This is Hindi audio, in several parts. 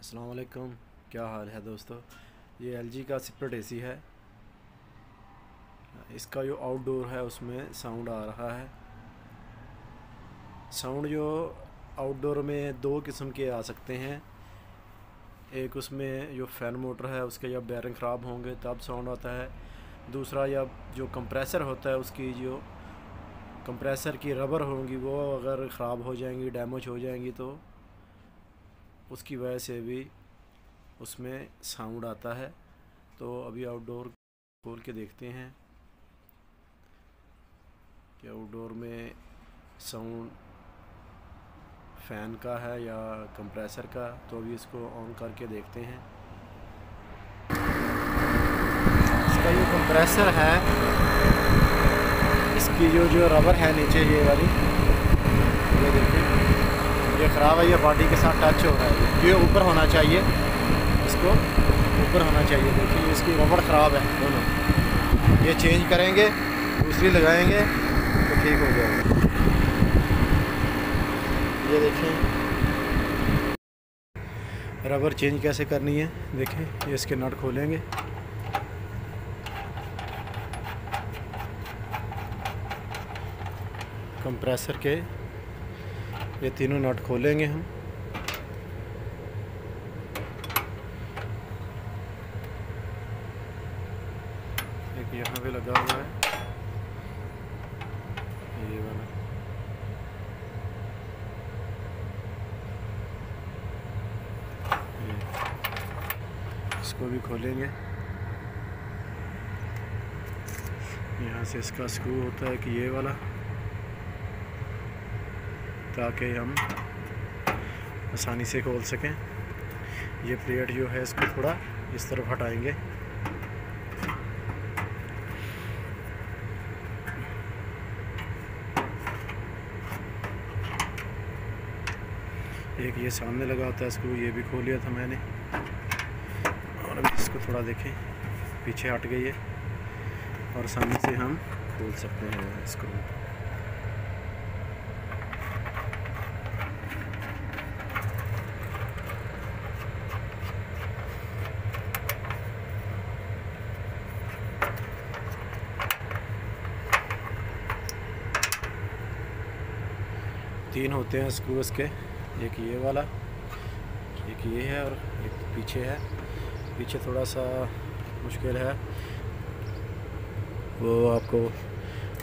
अस्सलाम वालेकुम, क्या हाल है दोस्तों। ये एलजी का स्प्लिट एसी है। इसका जो आउटडोर है उसमें साउंड आ रहा है। साउंड जो आउटडोर में दो किस्म के आ सकते हैं। एक उसमें जो फ़ैन मोटर है उसके जब बेयरिंग ख़राब होंगे तब साउंड आता है। दूसरा जब जो कंप्रेसर होता है उसकी जो कंप्रेसर की रबर होंगी वो अगर ख़राब हो जाएंगी, डैमेज हो जाएंगी तो उसकी वजह से भी उसमें साउंड आता है। तो अभी आउटडोर खोल के देखते हैं कि आउटडोर में साउंड फ़ैन का है या कंप्रेसर का। तो अभी इसको ऑन करके देखते हैं। इसका जो कंप्रेसर है इसकी जो रबर है नीचे ये वाली, ये देखिए ये ख़राब है। ये बॉडी के साथ टच हो रहा है। ये ऊपर होना चाहिए, इसको ऊपर होना चाहिए। देखिए इसकी रबर ख़राब है दोनों। ये चेंज करेंगे, दूसरी लगाएंगे तो ठीक हो जाएगा। ये देखें रबर चेंज कैसे करनी है। देखें ये इसके नट खोलेंगे, कंप्रेसर के ये तीनों नट खोलेंगे हम। एक यहाँ पे लगा हुआ है ये वाला। इसको भी खोलेंगे। यहाँ से इसका स्क्रू होता है कि ये वाला, ताकि हम आसानी से खोल सकें। ये प्लेट जो है इसको थोड़ा इस तरफ हटाएंगे। एक ये सामने लगा होता है स्क्रू, ये भी खोल लिया था मैंने। और अभी इसको थोड़ा देखें, पीछे हट गई है और सामने से हम खोल सकते हैं स्क्रू। तीन होते हैं स्क्रू इसके, एक ये वाला, एक ये है और एक पीछे है। पीछे थोड़ा सा मुश्किल है, वो आपको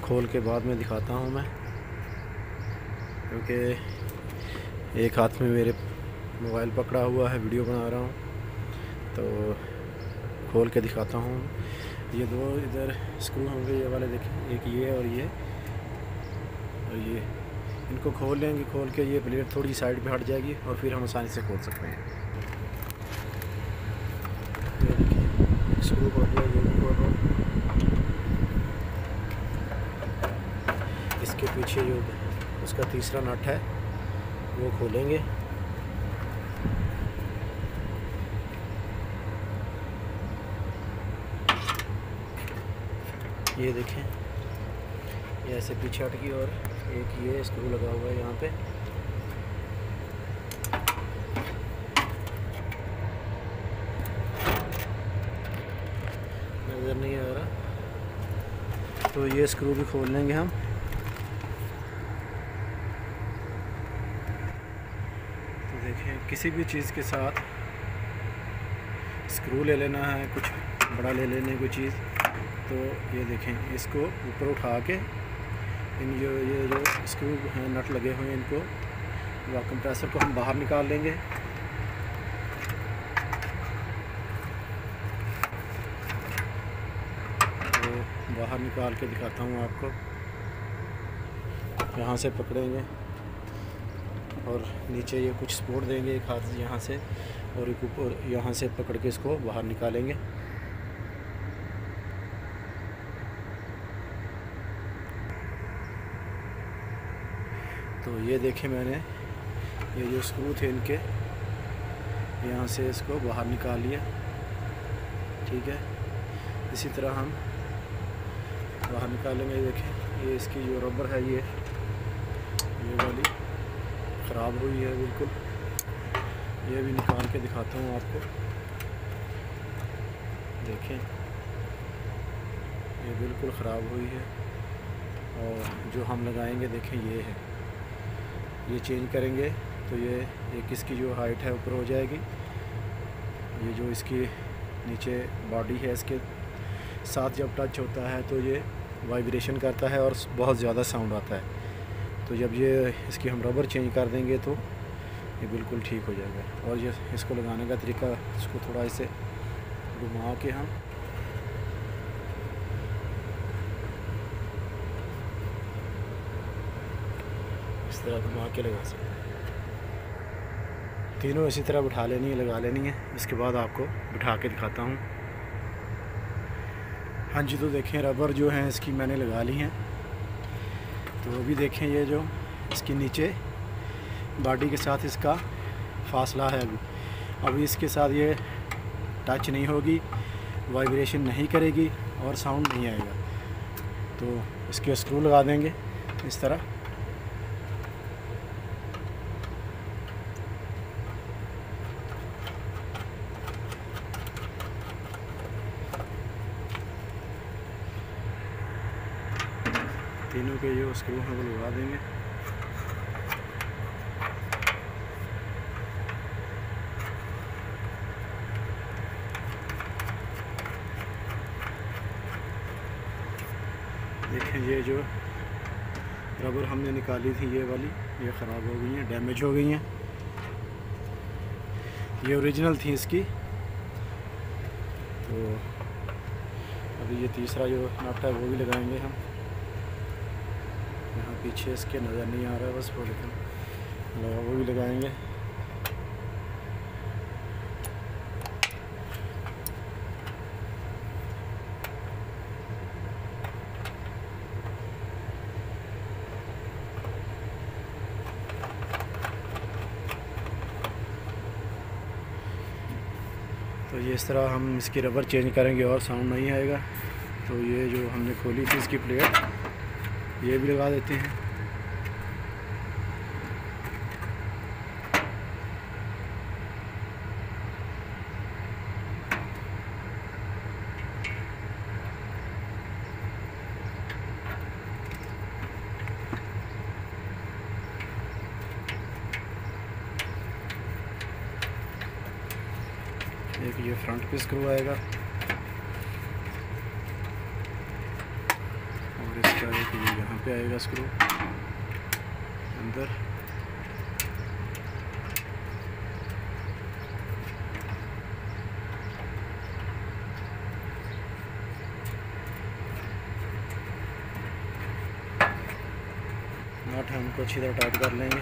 खोल के बाद में दिखाता हूँ मैं, क्योंकि एक हाथ में मेरे मोबाइल पकड़ा हुआ है, वीडियो बना रहा हूँ। तो खोल के दिखाता हूँ। ये दो इधर स्क्रू होंगे, ये वाले देखें, एक ये और ये इनको खोल लेंगे। खोल के ये प्लेट थोड़ी साइड पे हट जाएगी और फिर हम आसानी से खोल सकते हैं। ये देखिए स्क्रू खोल लिया, ये भी खोल रहा हूँ। इसके पीछे जो उसका तीसरा नट है वो खोलेंगे। ये देखें ये ऐसे पीछे हट गई और एक ये स्क्रू लगा हुआ है यहाँ पे। नज़र नहीं आ रहा, तो ये स्क्रू भी खोल लेंगे हम। तो देखें किसी भी चीज़ के साथ स्क्रू ले लेना है, कुछ बड़ा ले लेने कोई चीज़, तो ये देखें इसको ऊपर उठा के इन ये जो स्क्रू हैं नट लगे हुए हैं इनको व कंप्रेसर को हम बाहर निकाल लेंगे। तो बाहर निकाल के दिखाता हूँ आपको। यहाँ से पकड़ेंगे और नीचे ये कुछ सपोर्ट देंगे एक हाथ से यहाँ से, और एक ऊपर यहाँ से पकड़ के इसको बाहर निकालेंगे। तो ये देखें मैंने ये जो स्क्रू थे इनके यहाँ से इसको बाहर निकाल लिया। ठीक है, इसी तरह हम बाहर निकालेंगे। ये देखें ये इसकी जो रबर है ये वाली ख़राब हुई है बिल्कुल। ये भी निकाल के दिखाता हूँ आपको। देखें, ये बिल्कुल ख़राब हुई है। और जो हम लगाएंगे देखें ये है, ये चेंज करेंगे तो ये एक इसकी जो हाइट है ऊपर हो जाएगी। ये जो इसकी नीचे बॉडी है इसके साथ जब टच होता है तो ये वाइब्रेशन करता है और बहुत ज़्यादा साउंड आता है। तो जब ये इसकी हम रबर चेंज कर देंगे तो ये बिल्कुल ठीक हो जाएगा। और ये इसको लगाने का तरीका, इसको थोड़ा ऐसे घुमा के हम इस तरह घुमा के लगा सकते हैं। तीनों इसी तरह बिठा लेनी है, लगा लेनी है। इसके बाद आपको बिठा के दिखाता हूँ। हाँ जी, तो देखें रबर जो है इसकी मैंने लगा ली हैं। तो अभी देखें ये जो इसके नीचे बॉडी के साथ इसका फासला है, अभी इसके साथ ये टच नहीं होगी, वाइब्रेशन नहीं करेगी और साउंड नहीं आएगा। तो इसके स्क्रू लगा देंगे इस तरह। तीनों के जो स्क्रू हैं वो लगा देंगे। देखें, ये जो रबर हमने निकाली थी ये वाली, ये ख़राब हो गई हैं, डैमेज हो गई हैं। ये ओरिजिनल थी इसकी। तो अभी ये तीसरा जो नट है वो भी लगाएंगे हम। यहाँ पीछे इसके नज़र नहीं आ रहा है बस वो, लेकिन वो भी लगाएंगे। तो ये इस तरह हम इसकी रबर चेंज करेंगे और साउंड नहीं आएगा। तो ये जो हमने खोली थी इसकी प्लेट, ये भी लगा देते हैं। एक ये फ्रंट पे स्क्रू आएगा और इसका एक ये यहाँ पे आएगा स्क्रू अंदर। नट हमको अच्छी तरह टाइट कर लेंगे।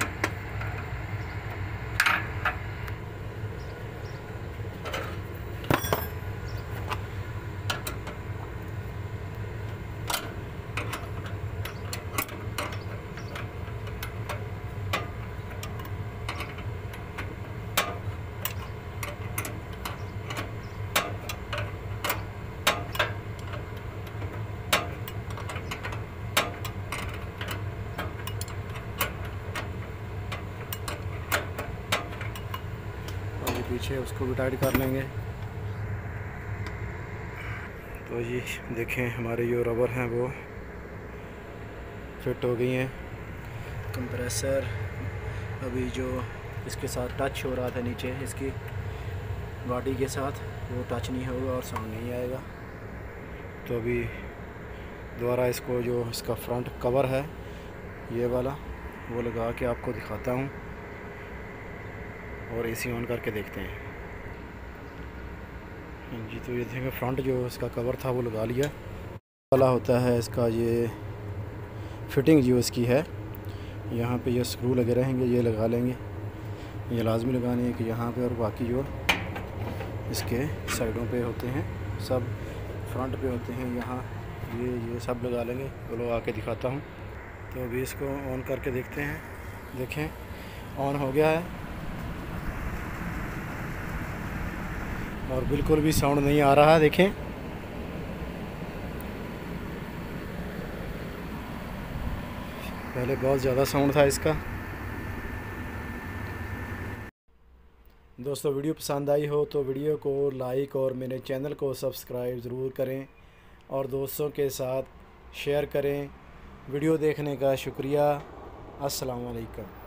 पीछे उसको भी टाइट कर लेंगे। तो ये देखें, हमारे जो रबर हैं वो फिट हो गई हैं। कंप्रेसर अभी जो इसके साथ टच हो रहा था नीचे इसकी बॉडी के साथ, वो टच नहीं होगा और साउंड नहीं आएगा। तो अभी दोबारा इसको जो इसका फ्रंट कवर है ये वाला, वो लगा के आपको दिखाता हूँ और एसी ऑन करके देखते हैं। जी, तो ये देखेंगे फ्रंट जो इसका कवर था वो लगा लिया। वाला होता है इसका ये फिटिंग जो इसकी है, यहाँ पे ये स्क्रू लगे रहेंगे, ये लगा लेंगे। ये लाजमी लगाने हैं कि यहाँ पे, और बाकी जो इसके साइडों पे होते हैं सब फ्रंट पे होते हैं, यहाँ ये सब लगा लेंगे। वो लगा के दिखाता हूँ। तो अभी इसको ऑन करके देखते हैं। देखें, ऑन हो गया है और बिल्कुल भी साउंड नहीं आ रहा है। देखें, पहले बहुत ज़्यादा साउंड था इसका। दोस्तों वीडियो पसंद आई हो तो वीडियो को लाइक और मेरे चैनल को सब्सक्राइब ज़रूर करें और दोस्तों के साथ शेयर करें। वीडियो देखने का शुक्रिया। अस्सलाम वालेकुम।